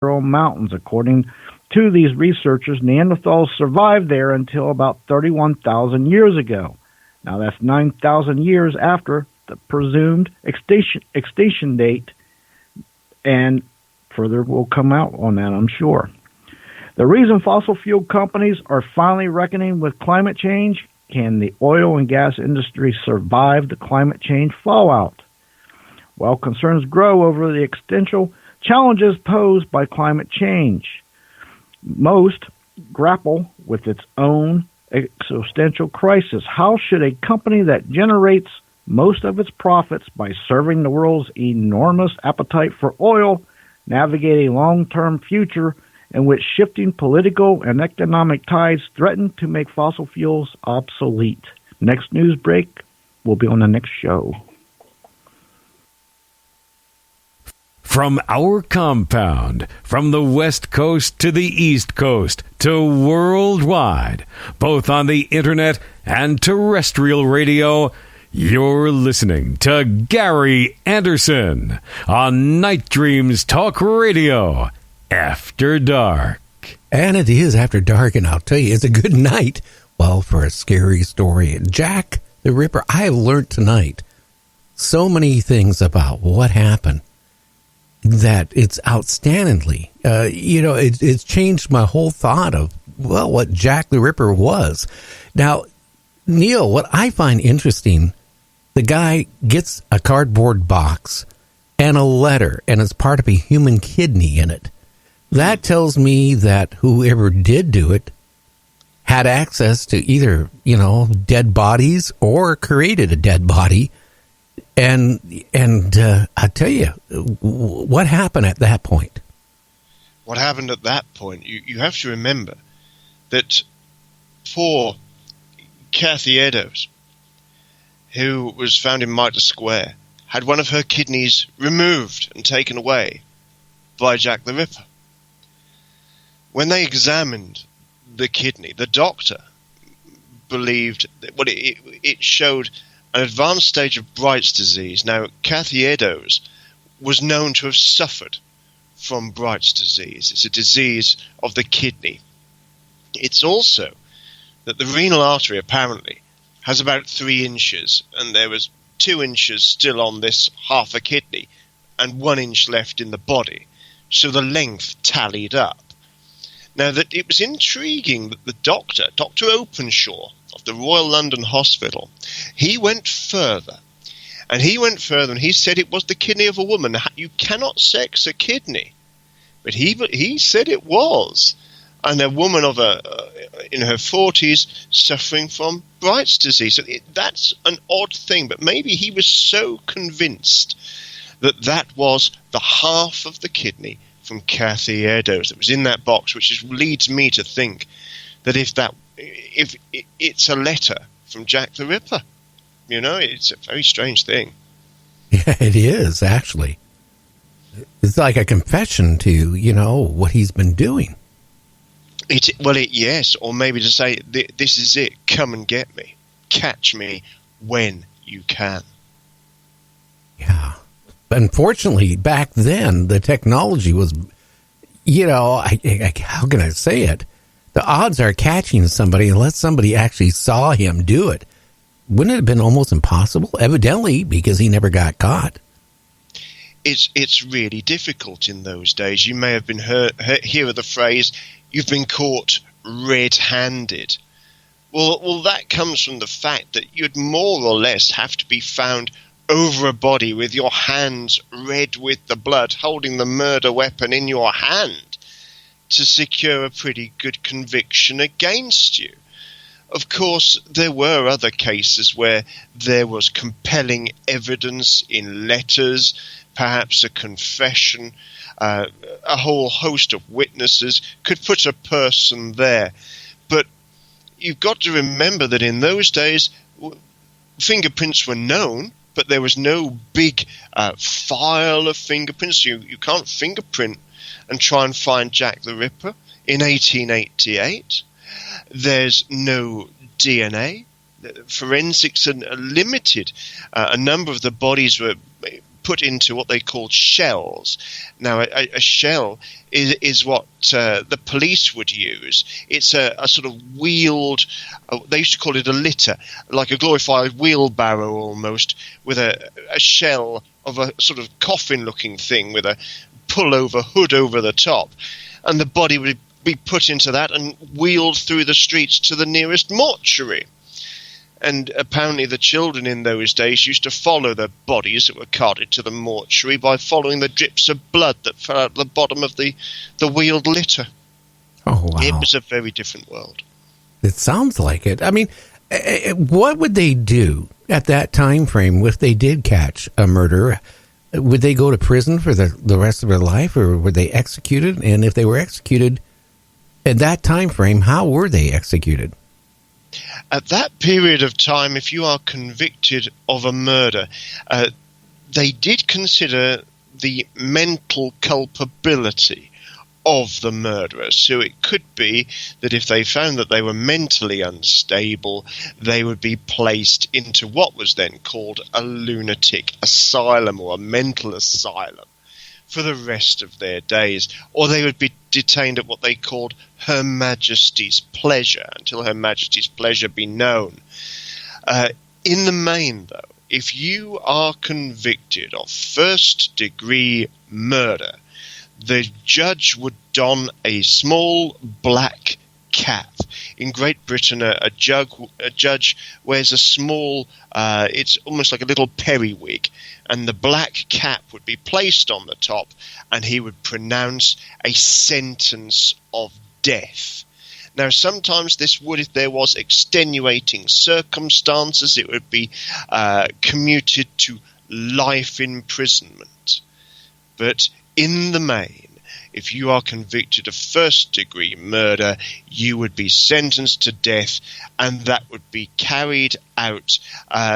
Mountains. According to these researchers, Neanderthals survived there until about 31,000 years ago. Now that's 9,000 years after the presumed extinction date, and further will come out on that, I'm sure. The reason fossil fuel companies are finally reckoning with climate change: can the oil and gas industry survive the climate change fallout? Well, concerns grow over the existential challenges posed by climate change. Most grapple with its own existential crisis. How should a company that generates most of its profits by serving the world's enormous appetite for oil navigate a long-term future in which shifting political and economic tides threaten to make fossil fuels obsolete? Next news break will be on the next show. From our compound, from the West Coast to the East Coast to worldwide, both on the internet and terrestrial radio, you're listening to Gary Anderson on Night Dreams Talk Radio, After Dark. And it is After Dark, and I'll tell you, it's a good night, well, for a scary story. Jack the Ripper, I have learned tonight so many things about what happened that it's outstandingly, it's changed my whole thought of, well, what Jack the Ripper was. Now, Neil, what I find interesting, the guy gets a cardboard box and a letter, and it's part of a human kidney in it. That tells me that whoever did do it had access to either, dead bodies or created a dead body. And I tell you, what happened at that point? What happened at that point? You have to remember that poor Kathy Eddowes, who was found in Mitre Square, had one of her kidneys removed and taken away by Jack the Ripper. When they examined the kidney, the doctor believed that it showed an advanced stage of Bright's disease. Now, Kathy Eddowes was known to have suffered from Bright's disease. It's a disease of the kidney. It's also that the renal artery apparently has about 3 inches, and there was 2 inches still on this half a kidney and 1 inch left in the body. So the length tallied up. Now, that it was intriguing that the Dr. Openshaw of the Royal London Hospital, he went further. And he said it was the kidney of a woman. You cannot sex a kidney. But he said it was. And a woman in her 40s suffering from Bright's disease. So that's an odd thing. But maybe he was so convinced that was the half of the kidney from Kathy Eddowes that was in that box, which leads me to think that if it's a letter from Jack the Ripper, it's a very strange thing. Yeah, it is, actually. It's like a confession to, what he's been doing. Yes, or maybe to say, this is it, come and get me. Catch me when you can. Yeah. Unfortunately, back then, the technology was, how can I say it? The odds are catching somebody, unless somebody actually saw him do it, wouldn't it have been almost impossible? Evidently, because he never got caught. It's really difficult in those days. You may have been hear the phrase, you've been caught red-handed. Well, that comes from the fact that you'd more or less have to be found over a body with your hands red with the blood, holding the murder weapon in your hand to secure a pretty good conviction against you. Of course, there were other cases where there was compelling evidence in letters, perhaps a confession, a whole host of witnesses could put a person there. But you've got to remember that in those days, fingerprints were known, but there was no big file of fingerprints. You can't fingerprint and try and find Jack the Ripper in 1888. There's no DNA. Forensics are limited. A number of the bodies were put into what they called shells. Now, a shell is what the police would use. It's a sort of wheeled, they used to call it a litter, like a glorified wheelbarrow almost, with a shell of a sort of coffin-looking thing with a pull-over hood over the top. And the body would be put into that and wheeled through the streets to the nearest mortuary. And apparently the children in those days used to follow the bodies that were carted to the mortuary by following the drips of blood that fell out the bottom of the wheeled litter. Oh, wow. It was a very different world. It sounds like it. I mean, what would they do at that time frame if they did catch a murderer? Would they go to prison for the rest of their life, or were they executed? And if they were executed at that time frame, how were they executed? At that period of time, if you are convicted of a murder, they did consider the mental culpability of the murderer. So it could be that if they found that they were mentally unstable, they would be placed into what was then called a lunatic asylum or a mental asylum for the rest of their days, or they would be detained at what they called Her Majesty's pleasure, until Her Majesty's pleasure be known. In the main, though, if you are convicted of first-degree murder, the judge would don a small black cap. In Great Britain, a judge wears a small, it's almost like a little periwig, and the black cap would be placed on the top, and he would pronounce a sentence of death. Now, sometimes this would, if there was extenuating circumstances, it would be commuted to life imprisonment. But in the main, if you are convicted of first-degree murder, you would be sentenced to death, and that would be carried out.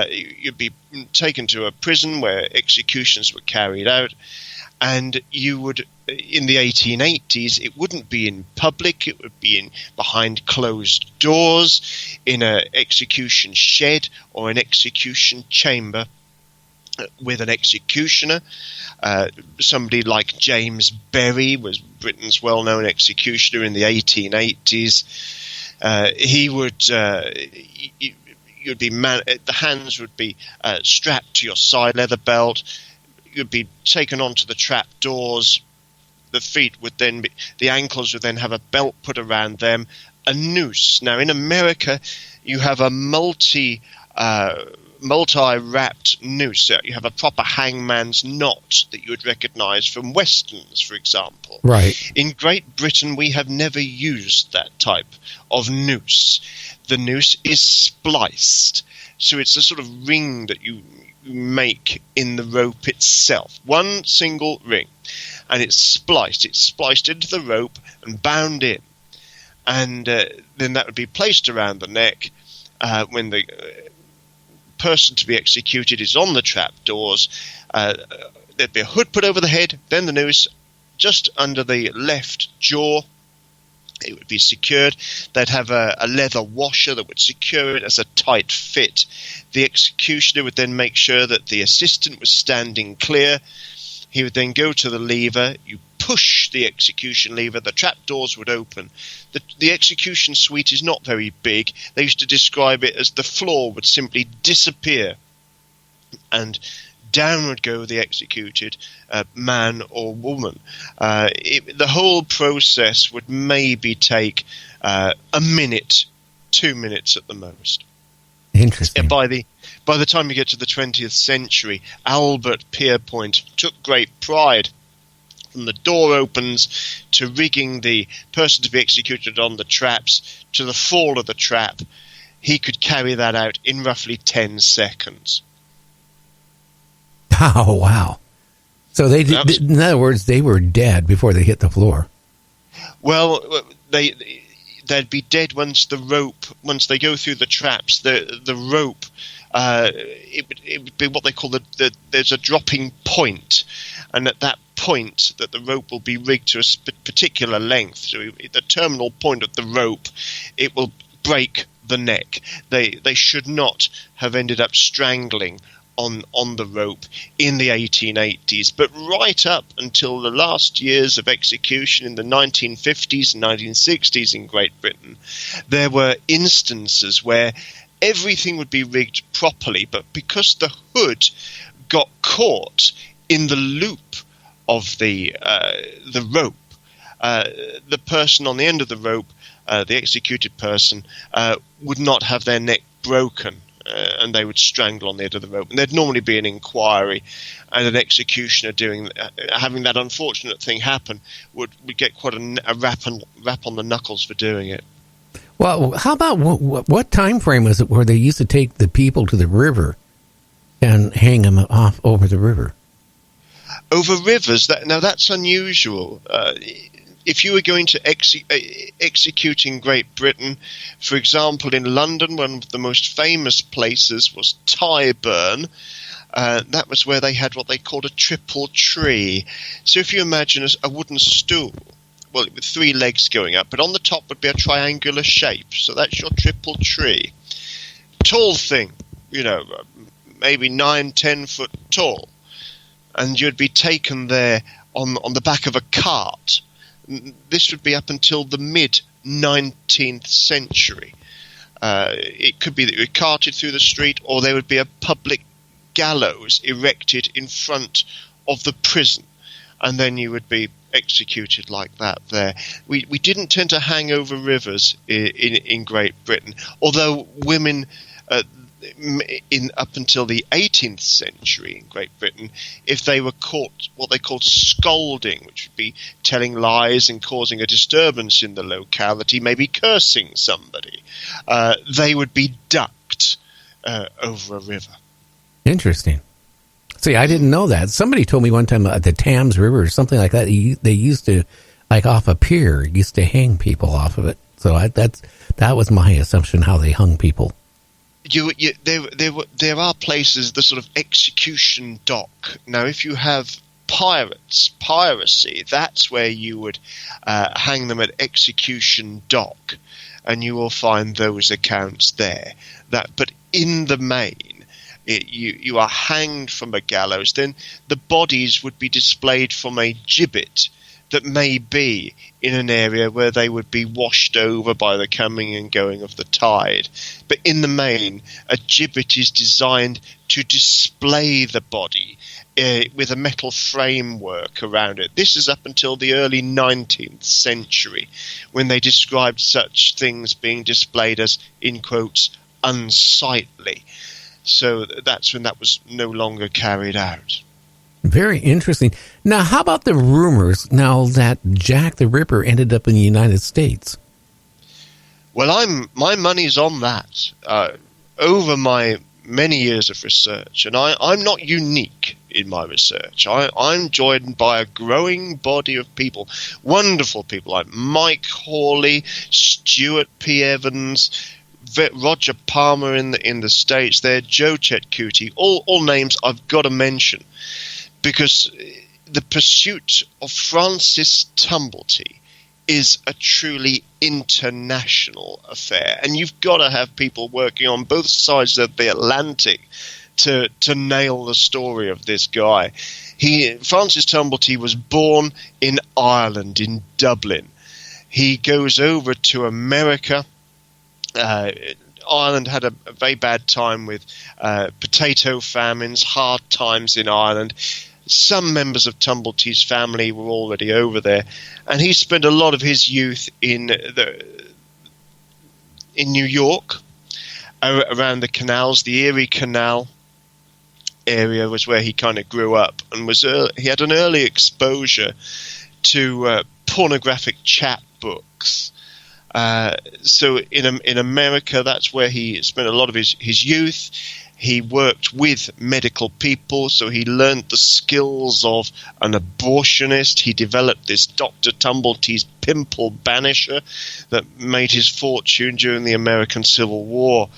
You'd be taken to a prison where executions were carried out, and you would, in the 1880s, it wouldn't be in public. It would be behind closed doors, in an execution shed or an execution chamber, with an executioner. Somebody like James Berry was Britain's well-known executioner in the 1880s. He would, you'd be the hands would be strapped to your side leather belt. You'd be taken onto the trap doors. The feet would then be, the ankles would then have a belt put around them, a noose. Now, in America, you have a multi-wrapped noose. You have a proper hangman's knot that you would recognize from westerns, for example. Right. In Great Britain, we have never used that type of noose. The noose is spliced, so it's a sort of ring that you make in the rope itself. One single ring, and it's spliced. It's spliced into the rope and bound in, and then that would be placed around the neck when the person to be executed is on the trap doors. There'd be a hood put over the head, then the noose just under the left jaw. It would be secured. They'd have a leather washer that would secure it as a tight fit. The executioner would then make sure that the assistant was standing clear. He would then go to the lever. You push the execution lever, the trap doors would open. The execution suite is not very big. They used to describe it as the floor would simply disappear, and down would go the executed man or woman. The whole process would maybe take a minute, 2 minutes at the most. Interesting. By the time you get to the 20th century, Albert Pierpoint took great pride. From the door opens to rigging the person to be executed on the traps to the fall of the trap, he could carry that out in roughly 10 seconds. Oh, wow. So they did, in other words, they were dead before they hit the floor. Well, they'd be dead once they go through the traps. The rope, it would be what they call there's a dropping point, and at that point that the rope will be rigged to a particular length. So at the terminal point of the rope, it will break the neck. They should not have ended up strangling on the rope in the 1880s, but right up until the last years of execution in the 1950s and 1960s in Great Britain, there were instances where everything would be rigged properly, but because the hood got caught in the loop of the rope, the person on the end of the rope, the executed person, would not have their neck broken, and they would strangle on the end of the rope. And there'd normally be an inquiry, and an executioner having that unfortunate thing happen would get quite a rap on the knuckles for doing it. Well, how about what time frame was it where they used to take the people to the river and hang them off over the river? Over rivers? That's unusual. If you were going to execute in Great Britain, for example, in London, one of the most famous places was Tyburn. That was where they had what they called a triple tree. So if you imagine a wooden stool, well, with three legs going up, but on the top would be a triangular shape. So that's your triple tree. Tall thing, maybe 9-10 foot tall. And you'd be taken there on the back of a cart. This would be up until the mid-19th century. It could be that you were carted through the street, or there would be a public gallows erected in front of the prison, and then you would be executed like that there. We didn't tend to hang over rivers in Great Britain, although women up until the 18th century in Great Britain, if they were caught what they called scolding, which would be telling lies and causing a disturbance in the locality, maybe cursing somebody, they would be ducked over a river. Interesting. See, I didn't know that. Somebody told me one time at the Thames River or something like that, they used to, like off a pier, used to hang people off of it. So that was my assumption, how they hung people. There are places, the sort of execution dock. Now, if you have piracy, that's where you would hang them at execution dock, and you will find those accounts there. But in the main, you are hanged from a gallows. Then the bodies would be displayed from a gibbet that may be in an area where they would be washed over by the coming and going of the tide. But in the main, a gibbet is designed to display the body with a metal framework around it. This is up until the early 19th century, when they described such things being displayed as, in quotes, unsightly. So that's when that was no longer carried out. Very interesting. Now, how about the rumors now that Jack the Ripper ended up in the United States? Well, my money's on that. Over my many years of research, and I'm not unique in my research. I'm joined by a growing body of people, wonderful people like Mike Hawley, Stuart P. Evans, Roger Palmer in the States there, Joe Chetcuti, all names I've got to mention. Because the pursuit of Francis Tumblety is a truly international affair. And you've got to have people working on both sides of the Atlantic to nail the story of this guy. Francis Tumblety was born in Ireland, in Dublin. He goes over to America. Ireland had a very bad time with potato famines, hard times in Ireland. Some members of Tumblety's family were already over there, and he spent a lot of his youth in New York, around the canals. The Erie Canal area was where he kind of grew up, and he had an early exposure to pornographic chapbooks. So in America, that's where he spent a lot of his youth. He worked with medical people, so he learned the skills of an abortionist. He developed this Dr. Tumblety's pimple banisher that made his fortune during the American Civil War.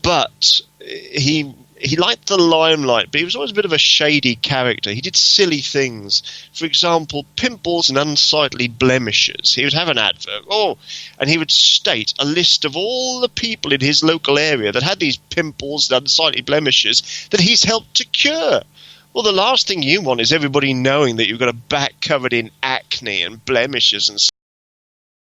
But he he liked the limelight, but he was always a bit of a shady character. He did silly things. For example, pimples and unsightly blemishes. He would have an advert, and he would state a list of all the people in his local area that had these pimples and unsightly blemishes that he's helped to cure. Well, the last thing you want is everybody knowing that you've got a back covered in acne and blemishes and